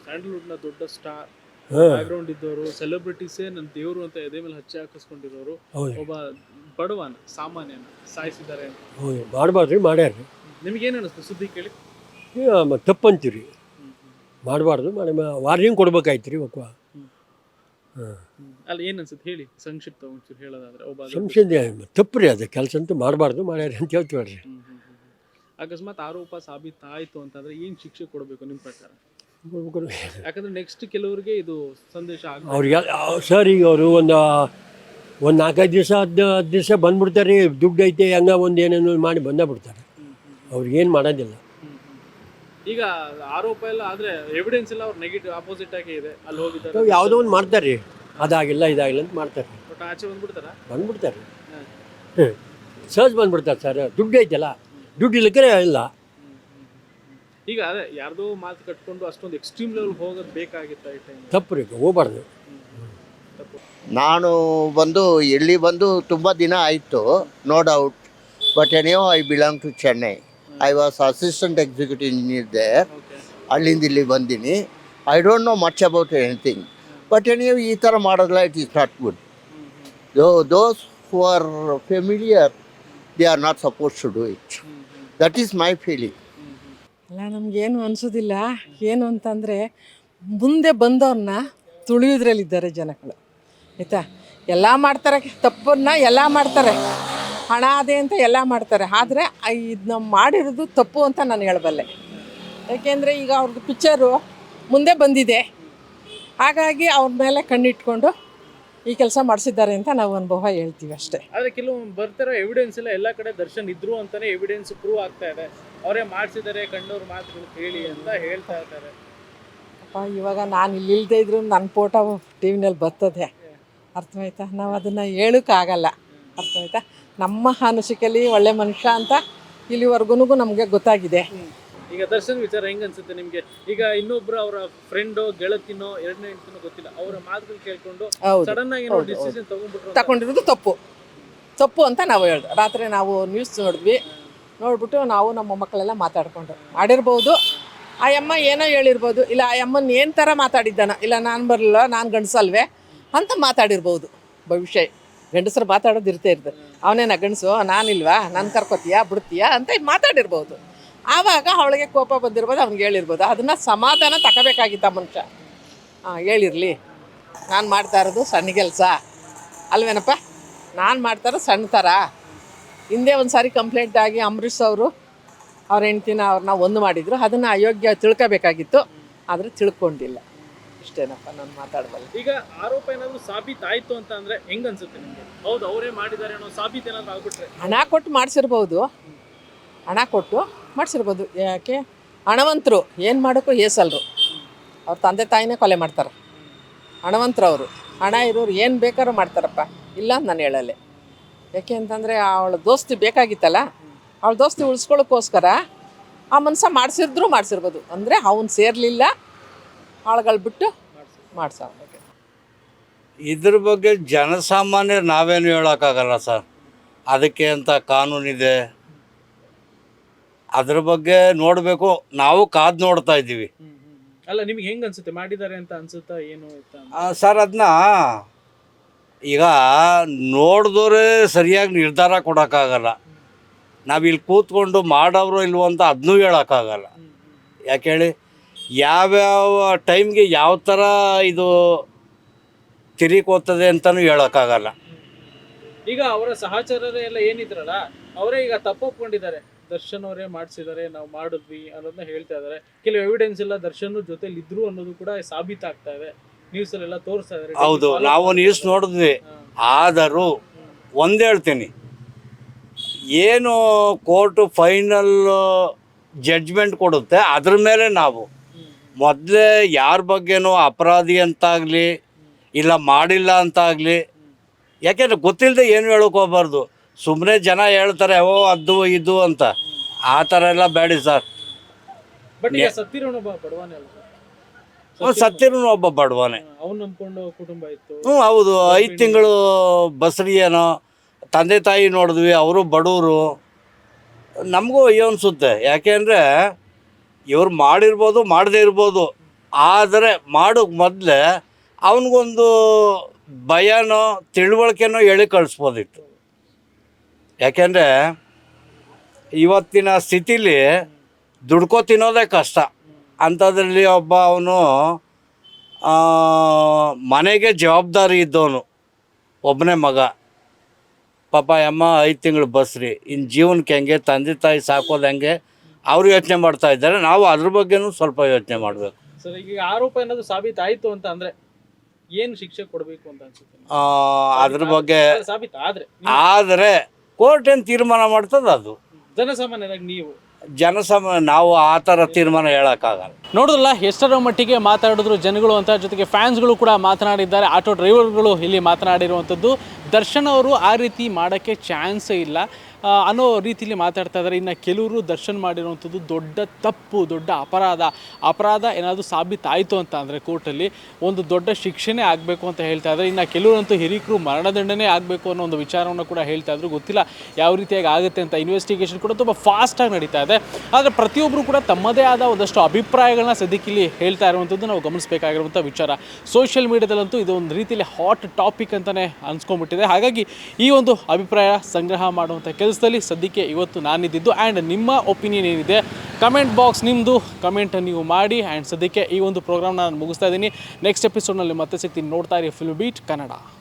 ಸ್ಯಾಂಡಲ್ವುಡ್ನ ದೊಡ್ಡ ಸ್ಟಾರ್, ಬ್ಯಾಕ್ಗ್ರೌಂಡ್ ಇದ್ದವರು, ಸೆಲೆಬ್ರಿಟೀಸೇ ನನ್ನ ದೇವರು ಅಂತ ಎದೆ ಮೇಲೆ ಹಚ್ಚಿ ಹಾಕಿಸ್ಕೊಂಡಿರೋರು ಒಬ್ಬ ಬಡವನ ಸಾಮಾನ್ಯನ ಸಾಯಿಸಿದ್ದಾರೆ ಅಂತ. ಹೌದು, ಮಾಡಬಾರ್ದು, ಮಾಡ್ಯಾರ. ನಿಮಗೇನು ಅನ್ನಿಸ್ತು ಸುದ್ದಿ ಕೇಳಿ? ತಪ್ಪು ಅಂತೀವಿ, ಮಾಡಬಾರ್ದು, ವಾರ್ನಿಂಗ್ ಕೊಡ್ಬೇಕಾಯ್ತು ರೀ. ಅಲ್ಲಿ ಏನು ಅನ್ಸುತ್ತೆ ಹೇಳಿ, ಸಂಕ್ಷಿಪ್ತ ಒಂಚೂರು ಹೇಳೋದಾದ್ರೆ. ಒಬ್ಬ ಸಂಶಯ ತಪ್ಪು ರೀ, ಅದು ಕೆಲಸ ಅಂತೂ ಮಾಡಬಾರ್ದು, ಮಾಡ್ಯಾರ ಅಂತ ಹೇಳ್ತೀವಿ ರೀ. ಅಕಸ್ಮಾತ್ ಆರೋಪ ಸಾಬೀತಾಯಿತು ಅಂತಂದ್ರೆ ಏನು ಶಿಕ್ಷೆ ಕೊಡಬೇಕು ನಿಮ್ಮ ಪ್ರಕಾರ? ಯಾಕಂದ್ರೆ ನೆಕ್ಸ್ಟ್ ಕೆಲವರಿಗೆ ಇದು ಸಂದೇಶ ಅವ್ರಿಗೆ ಸರ್, ಈಗ ಅವರು ಒಂದು 4-5 ದಿವಸ 10 ದಿವಸ ಬಂದ್ಬಿಡ್ತಾರೆ ರೀ. ದುಡ್ಡು ಐತೆ ಹಂಗ ಒಂದು ಏನೇನೋ ಮಾಡಿ ಬಂದೇ ಬಿಡ್ತಾರೆ. ಅವ್ರಿಗೇನು ಮಾಡೋದಿಲ್ಲ. ಈಗ ಆರೋಪ ಎಲ್ಲ ಆದರೆ ಎವಿಡೆನ್ಸ್ ಎಲ್ಲ ಅವ್ರು ನೆಗೆಟಿವ್ ಆಪೋಸಿಟ್ ಆಗಿ ಇದೆ. ಅಲ್ಲಿ ಹೋಗಿದ್ದಾರೆ, ಯಾವುದೋ ಒಂದು ಮಾಡ್ತಾರೆ ರೀ, ಅದಾಗಿಲ್ಲ ಇದಾಗಿಲ್ಲ ಅಂತ ಮಾಡ್ತಾರೆ. ಬಟ್ ಆಚೆ ಬಂದ್ಬಿಡ್ತಾರೆ ಸಹಜ ಬಂದ್ಬಿಡ್ತಾರೆ ಸರ್. ದುಡ್ಡು ಐತಲ್ಲ, ದುಡ್ಡು ಇಲ್ಲಕ್ಕೆ ಇಲ್ಲ. ಈಗ ಅದೇ ಯಾರ್ದೋ ಮಾತು ಕಟ್ಕೊಂಡು ಅಷ್ಟೊಂದು ಎಕ್ಸ್ಟ್ರೀಮ್ ಲೆವೆಲ್ ಹೋಗೋದು ಬೇಕಾಗಿತ್ತ ಈ ಟೈಮ್? ತಪ್ಪು ರೀ, ಹೋಗ್ಬಾರ್ದು. ನಾನು ಇಲ್ಲಿ ಬಂದು ತುಂಬ ದಿನ ಆಯಿತು, no doubt. But anyhow I belong to Chennai. I was assistant executive engineer there. ಅಲ್ಲಿಂದ ಇಲ್ಲಿ ಬಂದೀನಿ. I don't know much about anything. But anyhow ಈ ಥರ ಮಾಡೋದಿಲ್ಲ, it is not good. Those who are familiar, they are not suppose to do it. That is my feeling. ಅಲ್ಲ, ನಮಗೇನು ಅನಿಸೋದಿಲ್ಲ. ಏನು ಅಂತಂದರೆ ಮುಂದೆ ಬಂದವ್ರನ್ನ ತುಳಿಯೋದ್ರಲ್ಲಿದ್ದಾರೆ ಜನಗಳು, ಆಯಿತಾ. ಎಲ್ಲ ಮಾಡ್ತಾರೆ, ತಪ್ಪನ್ನ ಎಲ್ಲ ಮಾಡ್ತಾರೆ, ಹಣ ಅದೇ ಅಂತ ಎಲ್ಲ ಮಾಡ್ತಾರೆ. ಆದರೆ ಇದನ್ನ ಮಾಡಿರೋದು ತಪ್ಪು ಅಂತ ನಾನು ಹೇಳಬಲ್ಲೆ. ಯಾಕೆಂದರೆ ಈಗ ಅವ್ರದ್ದು ಪಿಕ್ಚರು ಮುಂದೆ ಬಂದಿದೆ, ಹಾಗಾಗಿ ಅವ್ರ ಮೇಲೆ ಕಣ್ಣಿಟ್ಕೊಂಡು ಈ ಕೆಲಸ ಮಾಡಿಸಿದ್ದಾರೆ ಅಂತ ನಾವು ಅನುಭವ ಹೇಳ್ತೀವಿ ಅಷ್ಟೇ. ಆದರೆ ಕೆಲವೊಂದು ಬರ್ತಿರೋ ಎವಿಡೆನ್ಸ್ ಎಲ್ಲ ಕಡೆ ದರ್ಶನ್ ಇದ್ರು ಅಂತಾನೆ ಎವಿಡೆನ್ಸ್ ಪ್ರೂವ್ ಆಗ್ತಾ ಇದೆ. ಅವರೇ ಮಾಡಿಸಿದ್ದಾರೆ, ಕಣ್ಣವ್ರ ಮಾತುಗಳು ಕೇಳಿ ಅಂತ ಹೇಳ್ತಾ ಇದ್ದಾರೆ. ಅಪ್ಪ, ಇವಾಗ ನಾನು ಇಲ್ಲಿಲ್ಲದೆ ಇದ್ರು ನನ್ನ ಫೋಟೋ ಟಿ ವಿನಲ್ಲಿ ಬರ್ತದೆ, ಅರ್ಥವಾಯ್ತಾ? ನಾವು ಅದನ್ನು ಹೇಳೋಕ್ಕಾಗಲ್ಲ, ಅರ್ಥವಾಯ್ತಾ? ನಮ್ಮ ಅನಿಸಿಕೆಯಲ್ಲಿ ಒಳ್ಳೆ ಮನುಷ್ಯ ಅಂತ ಇಲ್ಲಿವರೆಗೂ ನಮಗೆ ಗೊತ್ತಾಗಿದೆ. ಈಗ ದರ್ಶನ್ ವಿಚಾರ ಹೆಂಗ್ ಅನ್ಸುತ್ತೆ ನಿಮ್ಗೆ? ಈಗ ಇನ್ನೊಬ್ರು ಅವರ ಫ್ರೆಂಡೋ ಗೆಳತಿನೋ ಎರಡನೇ ಹೆಂಡತಿನೋ ಗೊತ್ತಿಲ್ಲ, ಅವರ ಮಾತುಗಳು ಕೇಳ್ಕೊಂಡು ಸಡನ್ ಆಗಿ ಏನೋ ಡಿಸಿಷನ್ ತಗೊಂಡಿರೋದು ತಪ್ಪು ಅಂತ ನಾವು ಹೇಳ್ದು. ರಾತ್ರಿ ನಾವು ನ್ಯೂಸ್ ನೋಡ್ಬಿಟ್ಟು ನಾವು ನಮ್ಮ ಮಕ್ಕಳೆಲ್ಲ ಮಾತಾಡ್ಕೊಂಡು ಮಾಡಿರ್ಬೋದು. ಆ ಅಮ್ಮ ಏನೋ ಹೇಳಿರ್ಬೋದು, ಇಲ್ಲ ಆ ಅಮ್ಮನ ಏನು ಥರ ಮಾತಾಡಿದ್ದಾನ, ಇಲ್ಲ ನಾನು ಬರಲಿಲ್ಲ, ನಾನು ಗಂಡಸಲ್ವೇ ಅಂತ ಮಾತಾಡಿರ್ಬೋದು. ಭವಿಷ್ಯ ಗಂಡಸರು ಮಾತಾಡೋದು ಇರ್ತದೆ. ಅವನೇನ ಗಂಡಸು, ನಾನಿಲ್ವಾ, ನಾನು ಕರ್ಕೋತೀಯಾ ಬಿಡ್ತೀಯಾ ಅಂತ ಮಾತಾಡಿರ್ಬೋದು. ಆವಾಗ ಅವಳಿಗೆ ಕೋಪ ಬಂದಿರ್ಬೋದು, ಅವ್ನಿಗೆ ಹೇಳಿರ್ಬೋದು. ಅದನ್ನು ಸಮಾಧಾನ ತಗೋಬೇಕಾಗಿತ್ತು ಆ ಮನುಷ್ಯ. ಹೇಳಿರಲಿ, ನಾನು ಮಾಡ್ತಾ ಇರೋದು ಸಣ್ಣ ಕೆಲಸ ಅಲ್ವೇನಪ್ಪ, ನಾನು ಮಾಡ್ತಾ ಇರೋದು ಸಣ್ಣ ಥರ. ಹಿಂದೆ ಒಂದು ಸಾರಿ ಕಂಪ್ಲೇಂಟ್ ಆಗಿ ಅಂಬರೀಷ್ ಅವರು ಅವ್ರ ಹೆಂಡ್ತಿನ ಅವ್ರನ್ನ ಒಂದು ಮಾಡಿದರು. ಅದನ್ನು ಅಯೋಗ್ಯ ತಿಳ್ಕೋಬೇಕಾಗಿತ್ತು, ಆದರೆ ತಿಳ್ಕೊಂಡಿಲ್ಲ. ಇಷ್ಟೇನಪ್ಪ ನಾನು ಮಾತಾಡಬಲ್ಲ. ಈಗ ಆರೋಪ ಏನಾದ್ರು ಸಾಬೀತಾಯ್ತು ಅಂತ ಅಂದ್ರೆ ಹೆಂಗ್ ಅನ್ಸುತ್ತೆ ನಿಮ್ಗೆ? ಹೌದು ಅವರೇ ಮಾಡಿದ್ದಾರೆ ಅನ್ನೋ ಸಾಬೀತು ಏನಾದ್ರು ಆಗ್ಬಿಟ್ರೆ? ಹಣ ಕೊಟ್ಟು ಮಾಡಿಸಿರ್ಬೋದು, ಯಾಕೆ ಹಣವಂತರು ಏನು ಮಾಡೋಕ್ಕೂ ಏಸಲ್ರು. ಅವ್ರ ತಂದೆ ತಾಯಿನೇ ಕೊಲೆ ಮಾಡ್ತಾರೆ. ಹಣವಂತರು ಅವರು, ಹಣ ಇರೋರು ಏನು ಬೇಕಾದ್ರೂ ಮಾಡ್ತಾರಪ್ಪ, ಇಲ್ಲ ಅಂತ ನಾನು ಹೇಳಲ್ಲ. ಯಾಕೆ ಅಂತಂದರೆ ಅವಳ ದೋಸ್ತಿ ಬೇಕಾಗಿತ್ತಲ್ಲ, ಅವಳ ದೋಸ್ತಿ ಉಳಿಸ್ಕೊಳ್ಳೋಕ್ಕೋಸ್ಕರ ಆ ಮನುಷ್ಯ ಮಾಡಿಸಿರ್ಬೋದು. ಅಂದರೆ ಅವನು ಸೇರಲಿಲ್ಲ, ಆಳುಗಳು ಬಿಟ್ಟು ಮಾಡ್ಸ. ಇದ್ರ ಬಗ್ಗೆ ಜನಸಾಮಾನ್ಯರು ನಾವೇನು ಹೇಳೋಕ್ಕಾಗಲ್ಲ ಸರ್. ಅದಕ್ಕೆ ಅಂತ ಕಾನೂನಿದೆ, ಅದ್ರ ಬಗ್ಗೆ ನೋಡಬೇಕು. ನಾವು ಕಾದು ನೋಡ್ತಾ ಇದ್ದೀವಿ. ಅಲ್ಲ, ನಿಮ್ಗೆ ಹೆಂಗ್ ಅನ್ಸುತ್ತೆ? ಮಾಡಿದ್ದಾರೆ ಅಂತ ಅನ್ಸುತ್ತಾ ಏನು ಸರ್, ಅದನ್ನ ಈಗ ನೋಡಿದವ್ರೆ ಸರಿಯಾಗಿ ನಿರ್ಧಾರ ಕೊಡೋಕ್ಕಾಗಲ್ಲ. ನಾವಿಲ್ಲಿ ಕೂತ್ಕೊಂಡು ಮಾಡೋರು ಇಲ್ವೋ ಅಂತ ಅದನ್ನೂ ಹೇಳೋಕ್ಕಾಗಲ್ಲ. ಯಾಕೆ ಹೇಳಿ, ಯಾವ್ಯಾವ ಟೈಮ್ಗೆ ಯಾವ ಥರ ಇದು ತಿರುಗೋಗ್ತದೆ ಅಂತಲೂ ಹೇಳೋಕ್ಕಾಗಲ್ಲ. ಈಗ ಅವರ ಸಹಚರರೇ ಎಲ್ಲ ಏನಿದ್ರಲ್ಲ, ಅವರೇ ಈಗ ತಪ್ಪೊಪ್ಕೊಂಡಿದ್ದಾರೆ. ದರ್ಶನ್ ಅವರೇ ಮಾಡಿಸಿದ್ದಾರೆ, ನಾವು ಮಾಡಿದ್ವಿ ಅನ್ನೋದನ್ನ ಹೇಳ್ತಾ ಇದ್ದಾರೆ. ಕೆಲವು ಎವಿಡೆನ್ಸ್ ಎಲ್ಲ ದರ್ಶನ್ ಜೊತೆಲಿ ಇದ್ರು ಅನ್ನೋದು ಕೂಡ ಸಾಬೀತಾಗ್ತಾ ಇದೆ. ನ್ಯೂಸ್ ಅಲ್ಲೆಲ್ಲ ತೋರಿಸ್ತಾ ಇದ್ದಾರೆ. ಹೌದು, ನಾವು ನ್ಯೂಸ್ ನೋಡಿದ್ವಿ. ಆದರೂ ಒಂದು ಹೇಳ್ತೀನಿ, ಏನು ಕೋರ್ಟು ಫೈನಲ್ ಜಡ್ಜ್ಮೆಂಟ್ ಕೊಡುತ್ತೆ ಅದ್ರ ಮೇಲೆ ನಾವು ಮೊದಲೇ ಯಾರ ಬಗ್ಗೆನೂ ಅಪರಾಧಿ ಅಂತಾಗಲಿ ಇಲ್ಲ ಮಾಡಿಲ್ಲ ಅಂತಾಗಲಿ, ಯಾಕೆಂದರೆ ಗೊತ್ತಿಲ್ಲದೆ ಏನು ಹೇಳೋಕೆ ಹೋಗ್ಬಾರ್ದು. ಸುಮ್ಮನೆ ಜನ ಹೇಳ್ತಾರೆ ಓ ಅದು ಇದು ಅಂತ, ಆ ಥರ ಎಲ್ಲ ಬೇಡಿ ಸರ್. ಬಟ್ ಈಗ ಸತ್ತಿರೋನು ಒಬ್ಬ ಬಡವನೇ ಅಲ್ಲ? ಸತ್ತಿರೋನು ಒಬ್ಬ ಬಡವನೇ. ಅವ್ನು ನಂಬ್ಕೊಂಡು ಕುಟುಂಬ ಇತ್ತು. ಹೌದು, 5 ತಿಂಗಳು ಬಸ್ರಿ ಏನೋ ತಂದೆ ತಾಯಿ ನೋಡಿದ್ವಿ, ಅವರು ಬಡವರು. ನಮಗೂ ಅಯ್ಯೋ ಅನಿಸುತ್ತೆ. ಯಾಕೆಂದರೆ ಇವ್ರು ಮಾಡಿರ್ಬೋದು, ಮಾಡದೇ ಇರ್ಬೋದು, ಆದರೆ ಮಾಡೋಕ್ಕೆ ಮೊದಲೇ ಅವನಿಗೊಂದು ಭಯನೋ ತಿಳುವಳಿಕೆನೋ ಹೇಳಿ ಕಳಿಸ್ಬೋದಿತ್ತು. ಯಾಕೆಂದರೆ ಇವತ್ತಿನ ಸ್ಥಿತಿಲಿ ದುಡ್ಕೋ ತಿನ್ನೋದೇ ಕಷ್ಟ. ಅಂಥದ್ರಲ್ಲಿ ಒಬ್ಬ ಅವನು ಮನೆಗೆ ಜವಾಬ್ದಾರಿ ಇದ್ದವನು, ಒಬ್ಬನೇ ಮಗ. ಪಾಪ ಅಮ್ಮ 5 ತಿಂಗಳು ಬಸ್ರಿ, ಇನ್ನು ಜೀವನಕ್ಕೆ ಹೆಂಗೆ, ತಂದೆ ತಾಯಿ ಸಾಕೋದು ಹೆಂಗೆ ಅವರು ಯೋಚನೆ ಮಾಡ್ತಾ ಇದ್ದಾರೆ. ನಾವು ಅದ್ರ ಬಗ್ಗೆನೂ ಸ್ವಲ್ಪ ಯೋಚನೆ ಮಾಡಬೇಕು. ಸರ್, ಈಗ ಆರೋಪ ಏನಾದ್ರು ಸಾಬೀತಾಯ್ತು ಅಂತ ಅಂದ್ರೆ ಏನು ಶಿಕ್ಷೆ ಕೊಡಬೇಕು ಅಂತ ಅನ್ಸುತ್ತೆ? ಅದ್ರ ಬಗ್ಗೆ ಸಾಬೀತಾದ್ರೆ ಆದರೆ ಕೋರ್ಟ್ ಏನು ತೀರ್ಮಾನ ಮಾಡ್ತದೆ ಅದು. ಜನಸಾಮಾನ್ಯರಾಗಿ ನೀವು ನಾವು ಆ ಥರ ತೀರ್ಮಾನ ಹೇಳೋಕ್ಕಾಗಲ್ಲ. ನೋಡಿದ್ರಲ್ಲ ಎಷ್ಟರ ಮಟ್ಟಿಗೆ ಮಾತಾಡಿದ್ರು ಜನಗಳು ಅಂತ. ಜೊತೆಗೆ ಫ್ಯಾನ್ಸ್ಗಳು ಕೂಡ ಮಾತನಾಡಿದ್ದಾರೆ, ಆಟೋ ಡ್ರೈವರ್ಗಳು ಇಲ್ಲಿ ಮಾತನಾಡಿರುವಂಥದ್ದು. ದರ್ಶನ್ ಅವರು ಆ ರೀತಿ ಮಾಡೋಕ್ಕೆ ಚಾನ್ಸೇ ಇಲ್ಲ ಅನ್ನೋ ರೀತಿಯಲ್ಲಿ ಮಾತಾಡ್ತಾ ಇದ್ದಾರೆ. ಇನ್ನು ಕೆಲವರು ದರ್ಶನ್ ಮಾಡಿರುವಂಥದ್ದು ದೊಡ್ಡ ತಪ್ಪು, ದೊಡ್ಡ ಅಪರಾಧ ಏನಾದರೂ ಸಾಬೀತಾಯಿತು ಅಂತ ಅಂದರೆ ಕೋರ್ಟಲ್ಲಿ ಒಂದು ದೊಡ್ಡ ಶಿಕ್ಷೆನೇ ಆಗಬೇಕು ಅಂತ ಹೇಳ್ತಾ ಇದ್ದಾರೆ. ಇನ್ನು ಕೆಲವರಂತೂ ಹಿರಿಕರು ಮರಣದಂಡನೆ ಆಗಬೇಕು ಅನ್ನೋ ಒಂದು ವಿಚಾರವನ್ನು ಕೂಡ ಹೇಳ್ತಾ ಇದ್ರು. ಗೊತ್ತಿಲ್ಲ ಯಾವ ರೀತಿಯಾಗಿ ಆಗುತ್ತೆ ಅಂತ. ಇನ್ವೆಸ್ಟಿಗೇಷನ್ ಕೂಡ ತುಂಬ ಫಾಸ್ಟಾಗಿ ನಡೀತಾ ಇದೆ. ಆದರೆ ಪ್ರತಿಯೊಬ್ಬರು ಕೂಡ ತಮ್ಮದೇ ಆದ ಒಂದಷ್ಟು ಅಭಿಪ್ರಾಯಗಳನ್ನ ಸದ್ಯಕ್ಕಿಲ್ಲಿ ಹೇಳ್ತಾ ಇರುವಂಥದ್ದು ನಾವು ಗಮನಿಸಬೇಕಾಗಿರುವಂಥ ವಿಚಾರ. ಸೋಷಿಯಲ್ ಮೀಡಿಯಾದಲ್ಲಂತೂ ಇದು ಒಂದು ರೀತಿಯಲ್ಲಿ ಹಾಟ್ ಟಾಪಿಕ್ ಅಂತಲೇ ಅನ್ಸ್ಕೊಂಡ್ಬಿಟ್ಟಿದೆ. ಹಾಗಾಗಿ ಈ ಒಂದು ಅಭಿಪ್ರಾಯ ಸಂಗ್ರಹ ಮಾಡುವಂಥ ಕೆಲಸದಲ್ಲಿ ಸದ್ಯಕ್ಕೆ ಇವತ್ತು ನಾನಿದ್ದಿದ್ದು. ಆ್ಯಂಡ್ ನಿಮ್ಮ ಒಪಿನಿಯನ್ ಏನಿದೆ ಕಮೆಂಟ್ ಬಾಕ್ಸ್ ನಿಮ್ಮದು, ಕಮೆಂಟ್ ನೀವು ಮಾಡಿ. ಆ್ಯಂಡ್ ಸದ್ಯಕ್ಕೆ ಈ ಒಂದು ಪ್ರೋಗ್ರಾಮ್ನ ನಾನು ಮುಗಿಸ್ತಾ ಇದ್ದೀನಿ. ನೆಕ್ಸ್ಟ್ ಎಪಿಸೋಡ್ನಲ್ಲಿ ಮತ್ತೆ ಸಿಗ್ತೀನಿ. ನೋಡ್ತಾ ಇರಿ ಫಿಲ್ಮ್ ಬೀಟ್ ಕನ್ನಡ.